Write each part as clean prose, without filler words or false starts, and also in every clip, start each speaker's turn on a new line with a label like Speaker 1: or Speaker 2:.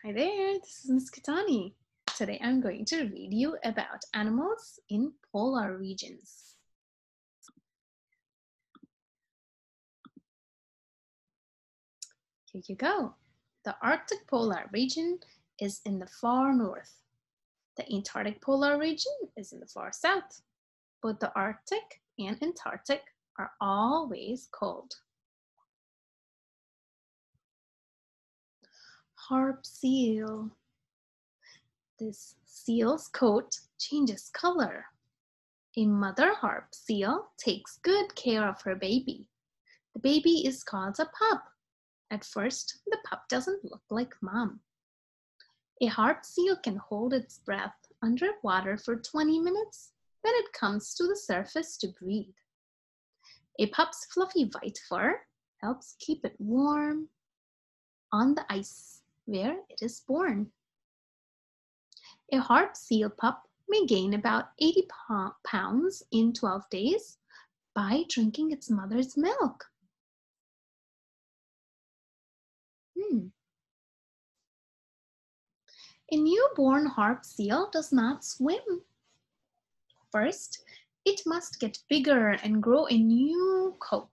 Speaker 1: Hi there, this is Ms. Katani. Today I'm going to read you about animals in polar regions. Here you go. The Arctic polar region is in the far north. The Antarctic polar region is in the far south. Both the Arctic and Antarctic are always cold. Harp seal. This seal's coat changes color. A mother harp seal takes good care of her baby. The baby is called a pup. At first, the pup doesn't look like mom. A harp seal can hold its breath under water for 20 minutes, then it comes to the surface to breathe. A pup's fluffy white fur helps keep it warm on the ice where it is born. A harp seal pup may gain about 80 pounds in 12 days by drinking its mother's milk. A newborn harp seal does not swim. First, it must get bigger and grow a new coat.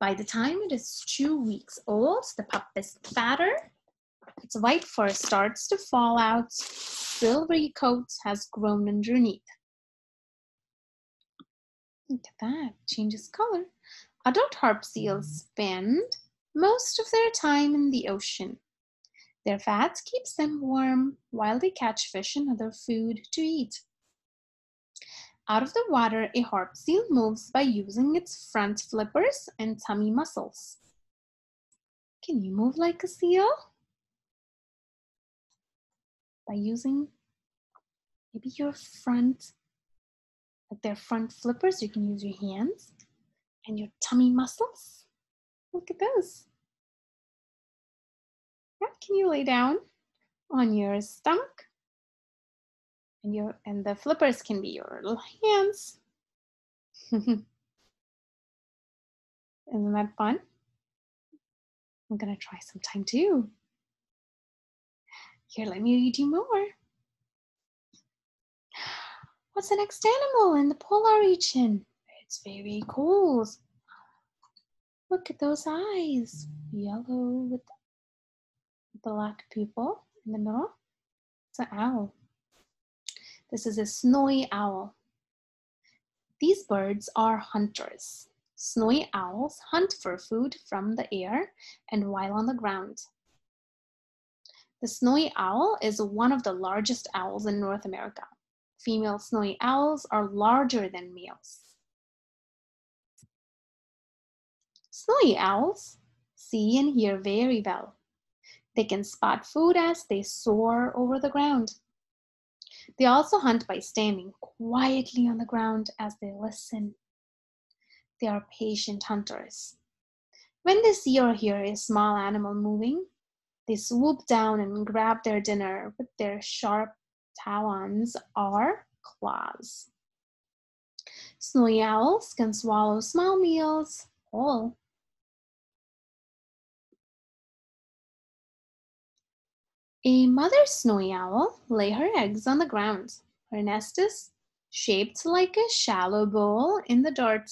Speaker 1: By the time it is 2 weeks old, the pup is fatter. Its white fur starts to fall out. Silvery coat has grown underneath. Look at that, changes color. Adult harp seals spend most of their time in the ocean. Their fat keeps them warm while they catch fish and other food to eat. Out of the water, a harp seal moves by using its front flippers and tummy muscles. Can you move like a seal? By using maybe your front, like their front flippers, you can use your hands and your tummy muscles. Look at those. Yeah, can you lay down on your stomach? And the flippers can be your little hands. Isn't that fun? I'm gonna try sometime too. Here, let me read you more. What's the next animal in the polar region? It's very cold. Look at those eyes. Yellow with black pupil in the middle. It's an owl. This is a snowy owl. These birds are hunters. Snowy owls hunt for food from the air and while on the ground. The snowy owl is one of the largest owls in North America. Female snowy owls are larger than males. Snowy owls see and hear very well. They can spot food as they soar over the ground. They also hunt by standing quietly on the ground as they listen. They are patient hunters. When they see or hear a small animal moving, they swoop down and grab their dinner with their sharp talons or claws. Snowy owls can swallow small meals whole. A mother snowy owl lays her eggs on the ground. Her nest is shaped like a shallow bowl in the dirt.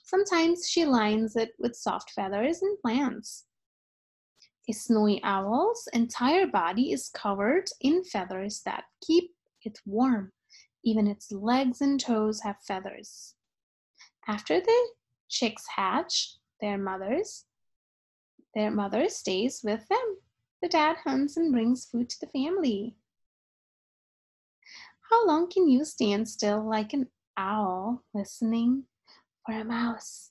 Speaker 1: Sometimes she lines it with soft feathers and plants. A snowy owl's entire body is covered in feathers that keep it warm. Even its legs and toes have feathers. After the chicks hatch, their mother stays with them. The dad hunts and brings food to the family. How long can you stand still like an owl listening for a mouse?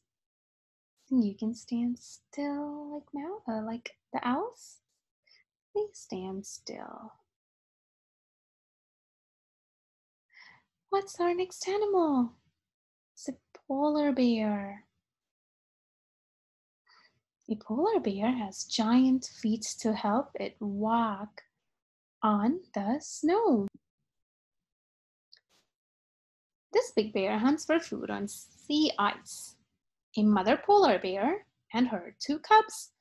Speaker 1: You can stand still like the owls. They stand still. What's our next animal? It's a polar bear. A polar bear has giant feet to help it walk on the snow. This big bear hunts for food on sea ice. A mother polar bear and her 2 cubs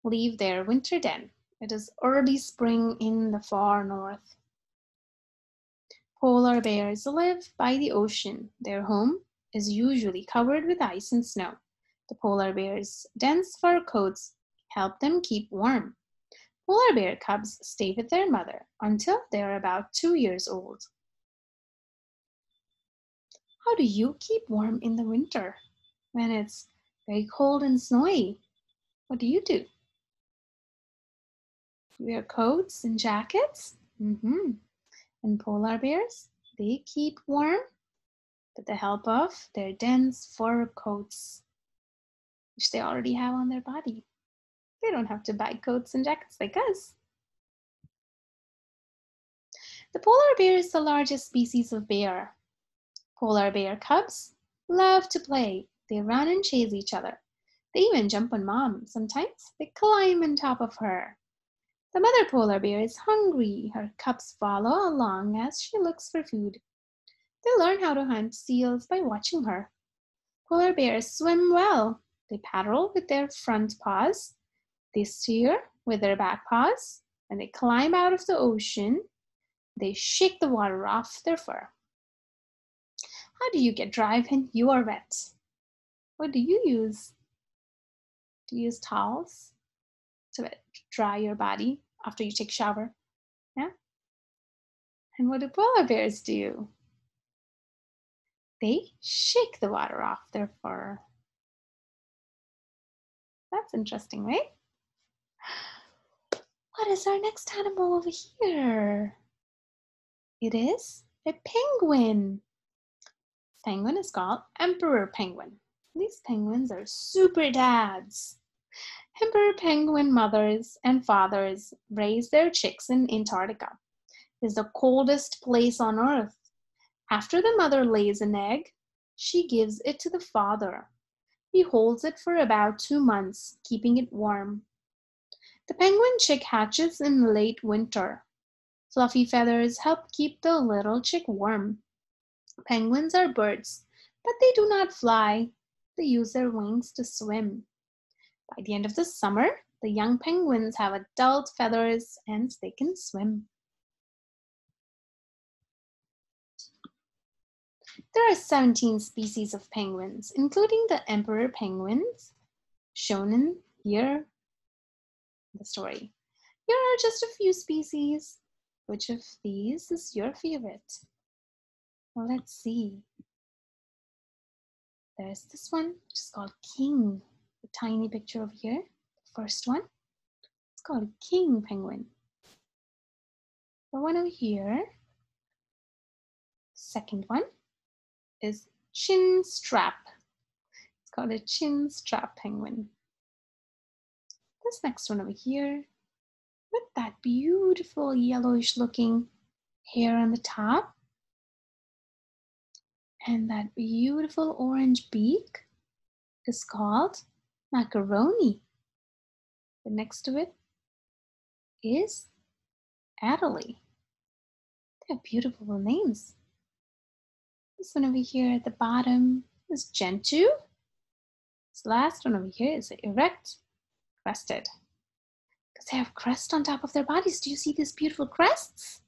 Speaker 1: leave their winter den. It is early spring in the far north. Polar bears live by the ocean. Their home is usually covered with ice and snow. The polar bears' dense fur coats help them keep warm. Polar bear cubs stay with their mother until they are about 2 years old. How do you keep warm in the winter when it's very cold and snowy? What do you do? You wear coats and jackets? And polar bears, they keep warm with the help of their dense fur coats, which they already have on their body. They don't have to buy coats and jackets like us. The polar bear is the largest species of bear. Polar bear cubs love to play. They run and chase each other. They even jump on mom. Sometimes they climb on top of her. The mother polar bear is hungry. Her cubs follow along as she looks for food. They learn how to hunt seals by watching her. Polar bears swim well. They paddle with their front paws. They steer with their back paws. When they climb out of the ocean, they shake the water off their fur. How do you get dry when you are wet? What do you use? Do you use towels to dry your body after you take a shower? Yeah? And what do polar bears do? They shake the water off their fur. That's interesting, right? What is our next animal over here? It is a penguin. Penguin is called emperor penguin. These penguins are super dads. Emperor penguin mothers and fathers raise their chicks in Antarctica. It is the coldest place on Earth. After the mother lays an egg, she gives it to the father. He holds it for about 2 months, keeping it warm. The penguin chick hatches in late winter. Fluffy feathers help keep the little chick warm. Penguins are birds, but they do not fly. They use their wings to swim. By the end of the summer, the young penguins have adult feathers and they can swim. There are 17 species of penguins, including the emperor penguins, shown in here in the story. Here are just a few species. Which of these is your favorite? Well, let's see. There's this one, which is called king. The tiny picture over here. The first one, it's called king penguin. The one over here, second one, is chin strap. It's called a chin strap penguin. This next one over here, with that beautiful yellowish looking hair on the top and that beautiful orange beak, is called macaroni. The next to it is Adderley. They have beautiful names. This one over here at the bottom is Gentoo. This last one over here is erect crested. Because they have crest on top of their bodies. Do you see these beautiful crests?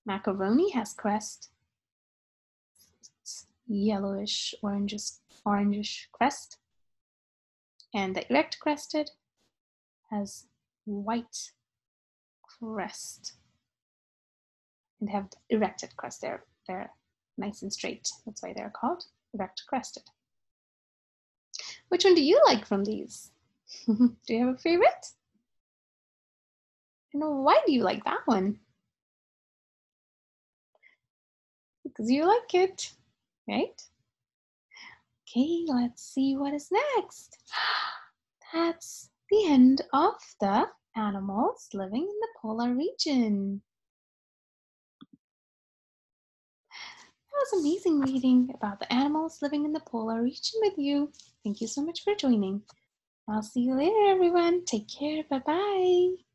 Speaker 1: Macaroni has crest. It's yellowish, orangish crest. And the erect crested has white crest. And they have erected crest. They're nice and straight. That's why they're called erect crested. Which one do you like from these? Do you have a favorite? And why do you like that one? Because you like it, right? Okay, let's see what is next. That's the end of the animals living in the polar region. That was amazing reading about the animals living in the polar region with you. Thank you so much for joining. I'll see you later, everyone. Take care. Bye-bye.